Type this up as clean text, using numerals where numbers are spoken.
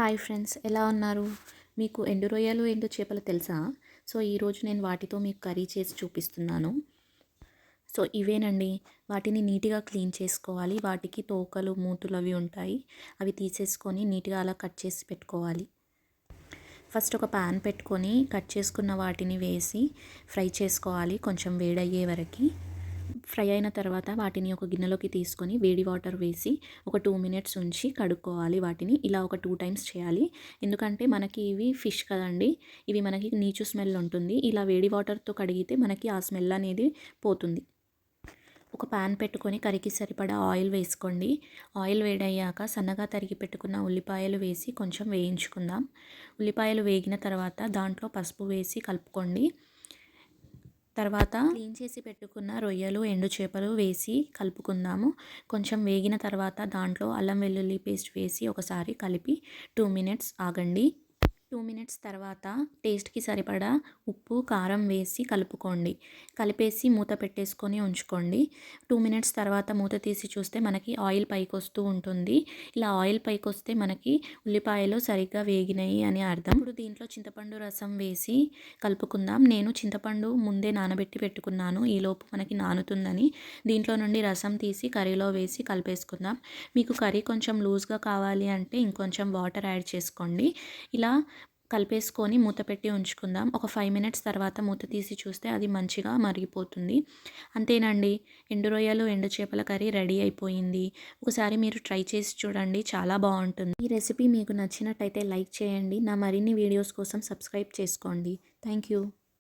Hi friends, ఎలా ఉన్నారు? మీకు ఎండు రొయ్యలు, ఎండు చేపలు తెలుసా? సో ఈరోజు నేను వాటితో మీకు కర్రీ చేసి చూపిస్తున్నాను. సో ఇవేనండి. వాటిని నీట్గా క్లీన్ చేసుకోవాలి. వాటికి తోకలు, మూతులు అవి ఉంటాయి. అవి తీసేసుకొని నీట్గా అలా కట్ చేసి పెట్టుకోవాలి. ఫస్ట్ ఒక ప్యాన్ పెట్టుకొని కట్ చేసుకున్న వాటిని వేసి ఫ్రై చేసుకోవాలి కొంచెం వేడయ్యే వరకు. ఫ్రై అయిన తర్వాత వాటిని ఒక గిన్నెలోకి తీసుకొని వేడి వాటర్ వేసి ఒక 2 మినిట్స్ ఉంచి కడుక్కోవాలి. వాటిని ఇలా ఒక 2 టైమ్స్ చేయాలి. ఎందుకంటే మనకి ఇవి ఫిష్ కదండి, ఇవి మనకి నీచు స్మెల్ ఉంటుంది. ఇలా వేడి వాటర్తో కడిగితే మనకి ఆ స్మెల్ అనేది పోతుంది. ఒక ప్యాన్ పెట్టుకొని కర్రీకి సరిపడా ఆయిల్ వేసుకోండి. ఆయిల్ వేడయ్యాక సన్నగా తరిగి పెట్టుకున్న ఉల్లిపాయలు వేసి కొంచెం వేయించుకుందాం. ఉల్లిపాయలు వేగిన తర్వాత దాంట్లో పసుపు వేసి కలుపుకోండి. తర్వాత క్లీన్ చేసి పెట్టుకున్న రొయ్యలు, ఎండు చేపలు వేసి కలుపుకుందాము. కొంచెం వేగిన తర్వాత దాంట్లో అల్లం వెల్లుల్లి పేస్ట్ వేసి ఒకసారి కలిపి 2 మినిట్స్ ఆగండి. 2 మినిట్స్ తర్వాత టేస్ట్కి సరిపడా ఉప్పు, కారం వేసి కలుపుకోండి. కలిపేసి మూత పెట్టేసుకొని ఉంచుకోండి. 2 మినిట్స్ తర్వాత మూత తీసి చూస్తే మనకి ఆయిల్ పైకి వస్తూ ఉంటుంది. ఇలా ఆయిల్ పైకి వస్తే మనకి ఉల్లిపాయలు సరిగ్గా వేగినాయి అని అర్థం. ఇప్పుడు దీంట్లో చింతపండు రసం వేసి కలుపుకుందాం. నేను చింతపండు ముందే నానబెట్టి పెట్టుకున్నాను, ఈలోపు మనకి నానుతుందని. దీంట్లో నుండి రసం తీసి కర్రీలో వేసి కలిపేసుకుందాం. మీకు కర్రీ కొంచెం లూజ్గా కావాలి అంటే ఇంకొంచెం వాటర్ యాడ్ చేసుకోండి. ఇలా కలిపేసుకొని మూత పెట్టి ఉంచుకుందాం. ఒక 5 మినిట్స్ తర్వాత మూత తీసి చూస్తే అది మంచిగా మరిగిపోతుంది. అంతేనండి, ఎండు రొయ్యలు, ఎండు చేపల కర్రీ రెడీ అయిపోయింది. ఒకసారి మీరు ట్రై చేసి చూడండి, చాలా బాగుంటుంది. ఈ రెసిపీ మీకు నచ్చినట్టయితే లైక్ చేయండి. నా మరిన్ని వీడియోస్ కోసం సబ్స్క్రైబ్ చేసుకోండి. Thank you.